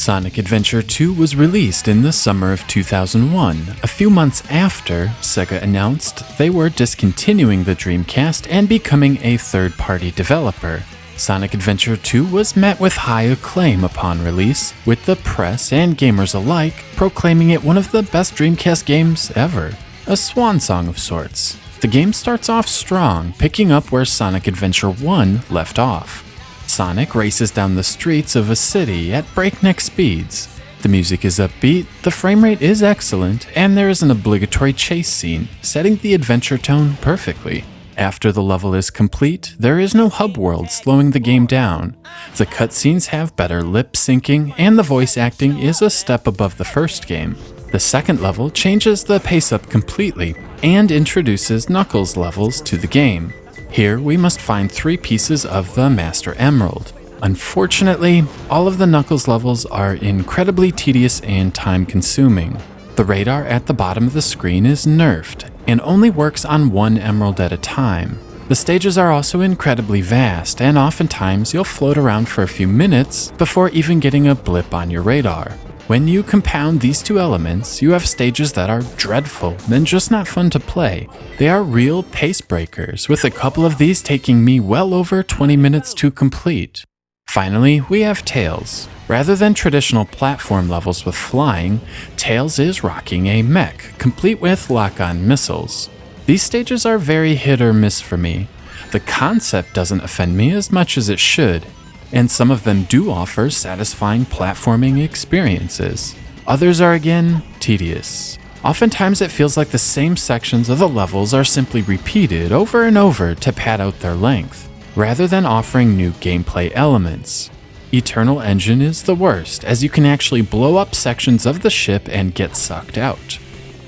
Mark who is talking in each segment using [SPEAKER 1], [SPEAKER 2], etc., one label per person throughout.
[SPEAKER 1] Sonic Adventure 2 was released in the summer of 2001, a few months after Sega announced they were discontinuing the Dreamcast and becoming a third-party developer. Sonic Adventure 2 was met with high acclaim upon release, with the press and gamers alike proclaiming it one of the best Dreamcast games ever, a swan song of sorts. The game starts off strong, picking up where Sonic Adventure 1 left off. Sonic races down the streets of a city at breakneck speeds. The music is upbeat, the frame rate is excellent, and there is an obligatory chase scene, setting the adventure tone perfectly. After the level is complete, there is no hub world slowing the game down. The cutscenes have better lip syncing, and the voice acting is a step above the first game. The second level changes the pace up completely, and introduces Knuckles levels to the game. Here, we must find 3 pieces of the Master Emerald. Unfortunately, all of the Knuckles levels are incredibly tedious and time-consuming. The radar at the bottom of the screen is nerfed, and only works on 1 emerald at a time. The stages are also incredibly vast, and oftentimes you'll float around for a few minutes before even getting a blip on your radar. When you compound these 2 elements, you have stages that are dreadful and just not fun to play. They are real pace breakers, with a couple of these taking me well over 20 minutes to complete. Finally, we have Tails. Rather than traditional platform levels with flying, Tails is rocking a mech, complete with lock-on missiles. These stages are very hit or miss for me. The concept doesn't offend me as much as it should, and some of them do offer satisfying platforming experiences. Others are again tedious. Oftentimes it feels like the same sections of the levels are simply repeated over and over to pad out their length, rather than offering new gameplay elements. Eternal Engine is the worst, as you can actually blow up sections of the ship and get sucked out.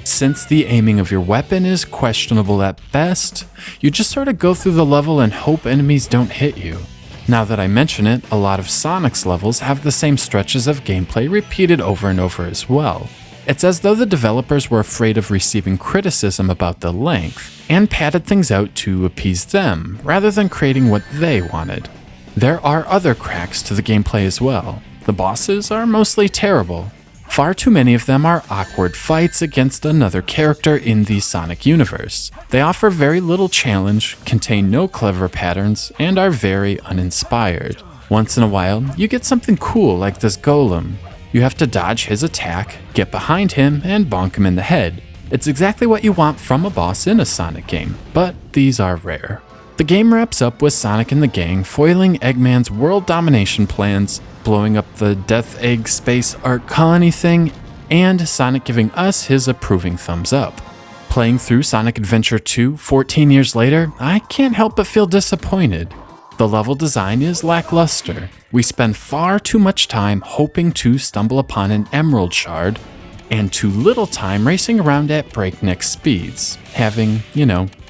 [SPEAKER 1] Since the aiming of your weapon is questionable at best, you just sort of go through the level and hope enemies don't hit you. Now that I mention it, a lot of Sonic's levels have the same stretches of gameplay repeated over and over as well. It's as though the developers were afraid of receiving criticism about the length, and padded things out to appease them, rather than creating what they wanted. There are other cracks to the gameplay as well. The bosses are mostly terrible. Far too many of them are awkward fights against another character in the Sonic universe. They offer very little challenge, contain no clever patterns, and are very uninspired. Once in a while, you get something cool like this golem. You have to dodge his attack, get behind him, and bonk him in the head. It's exactly what you want from a boss in a Sonic game, but these are rare. The game wraps up with Sonic and the gang foiling Eggman's world domination plans, blowing up the Death Egg Space Art Colony thing, and Sonic giving us his approving thumbs up. Playing through Sonic Adventure 2 14 years later, I can't help but feel disappointed. The level design is lackluster. We spend far too much time hoping to stumble upon an emerald shard, and too little time racing around at breakneck speeds, having,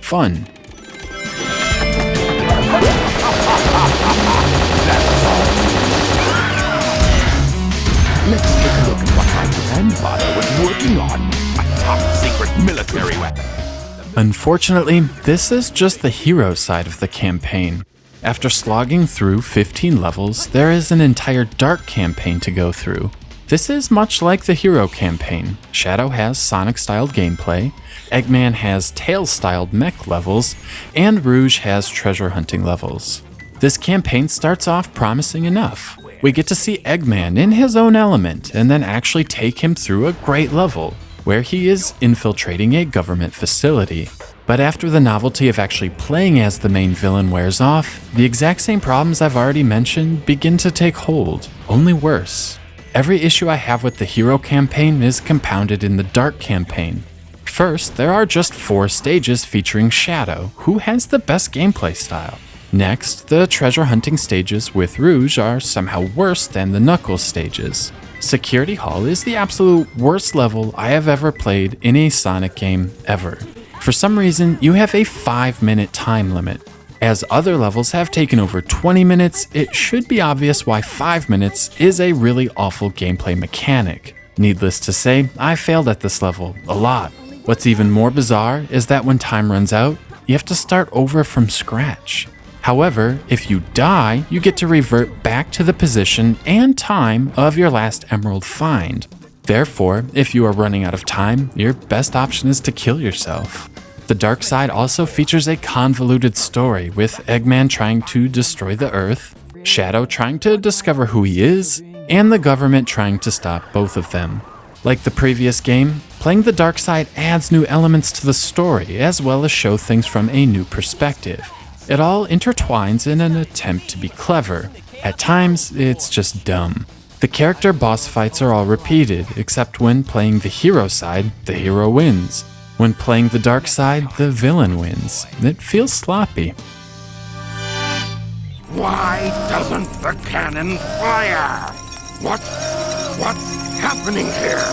[SPEAKER 1] fun.
[SPEAKER 2] Let's take a look at what my grandfather was working on. My top secret military weapon.
[SPEAKER 1] Unfortunately, this is just the hero side of the campaign. After slogging through 15 levels, there is an entire dark campaign to go through. This is much like the hero campaign. Shadow has Sonic-styled gameplay, Eggman has Tails-styled mech levels, and Rouge has treasure hunting levels. This campaign starts off promising enough. We get to see Eggman in his own element, and then actually take him through a great level, where he is infiltrating a government facility. But after the novelty of actually playing as the main villain wears off, the exact same problems I've already mentioned begin to take hold, only worse. Every issue I have with the hero campaign is compounded in the dark campaign. First, there are just 4 stages featuring Shadow, who has the best gameplay style. Next, the treasure hunting stages with Rouge are somehow worse than the Knuckles stages. Security Hall is the absolute worst level I have ever played in a Sonic game ever. For some reason, you have a 5-minute time limit. As other levels have taken over 20 minutes, it should be obvious why 5 minutes is a really awful gameplay mechanic. Needless to say, I failed at this level a lot. What's even more bizarre is that when time runs out, you have to start over from scratch. However, if you die, you get to revert back to the position and time of your last emerald find. Therefore, if you are running out of time, your best option is to kill yourself. The dark side also features a convoluted story, with Eggman trying to destroy the Earth, Shadow trying to discover who he is, and the government trying to stop both of them. Like the previous game, playing the dark side adds new elements to the story, as well as show things from a new perspective. It all intertwines in an attempt to be clever. At times, it's just dumb. The character boss fights are all repeated, except when playing the hero side, the hero wins. When playing the dark side, the villain wins. It feels sloppy.
[SPEAKER 2] Why doesn't the cannon fire? What's happening here?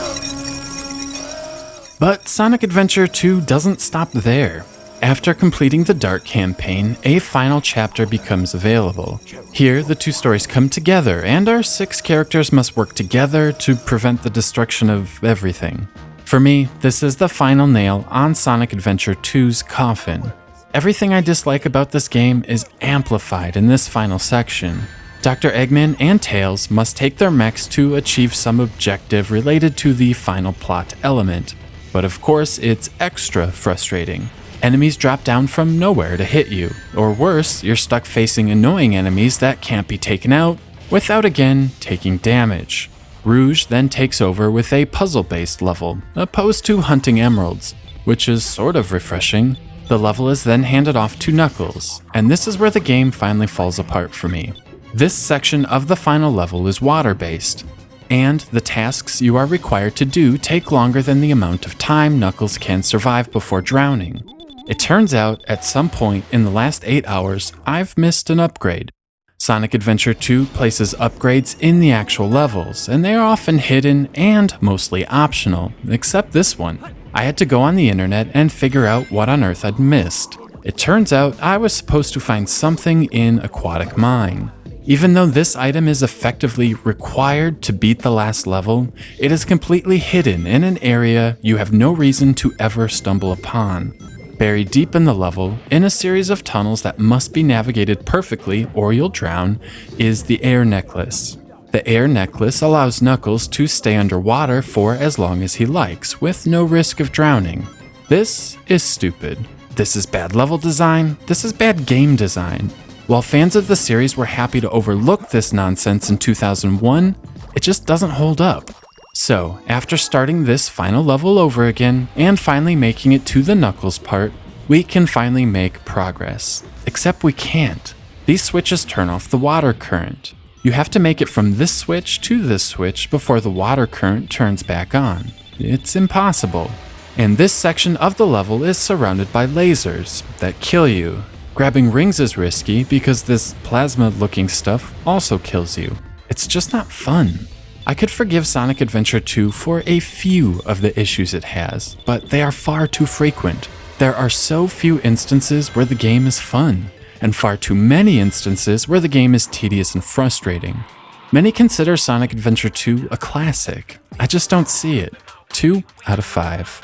[SPEAKER 1] But Sonic Adventure 2 doesn't stop there. After completing the Dark campaign, a final chapter becomes available. Here, the two stories come together, and our 6 characters must work together to prevent the destruction of everything. For me, this is the final nail on Sonic Adventure 2's coffin. Everything I dislike about this game is amplified in this final section. Dr. Eggman and Tails must take their mechs to achieve some objective related to the final plot element. But of course, it's extra frustrating. Enemies drop down from nowhere to hit you, or worse, you're stuck facing annoying enemies that can't be taken out without again taking damage. Rouge then takes over with a puzzle-based level, opposed to hunting emeralds, which is sort of refreshing. The level is then handed off to Knuckles, and this is where the game finally falls apart for me. This section of the final level is water-based, and the tasks you are required to do take longer than the amount of time Knuckles can survive before drowning. It turns out, at some point in the last 8 hours, I've missed an upgrade. Sonic Adventure 2 places upgrades in the actual levels, and they are often hidden and mostly optional, except this one. I had to go on the internet and figure out what on earth I'd missed. It turns out I was supposed to find something in Aquatic Mine. Even though this item is effectively required to beat the last level, it is completely hidden in an area you have no reason to ever stumble upon. Buried deep in the level, in a series of tunnels that must be navigated perfectly or you'll drown, is the Air Necklace. The Air Necklace allows Knuckles to stay underwater for as long as he likes, with no risk of drowning. This is stupid. This is bad level design. This is bad game design. While fans of the series were happy to overlook this nonsense in 2001, it just doesn't hold up. So, after starting this final level over again, and finally making it to the Knuckles part, we can finally make progress. Except we can't. These switches turn off the water current. You have to make it from this switch to this switch before the water current turns back on. It's impossible. And this section of the level is surrounded by lasers that kill you. Grabbing rings is risky because this plasma-looking stuff also kills you. It's just not fun. I could forgive Sonic Adventure 2 for a few of the issues it has, but they are far too frequent. There are so few instances where the game is fun, and far too many instances where the game is tedious and frustrating. Many consider Sonic Adventure 2 a classic. I just don't see it. 2 out of 5.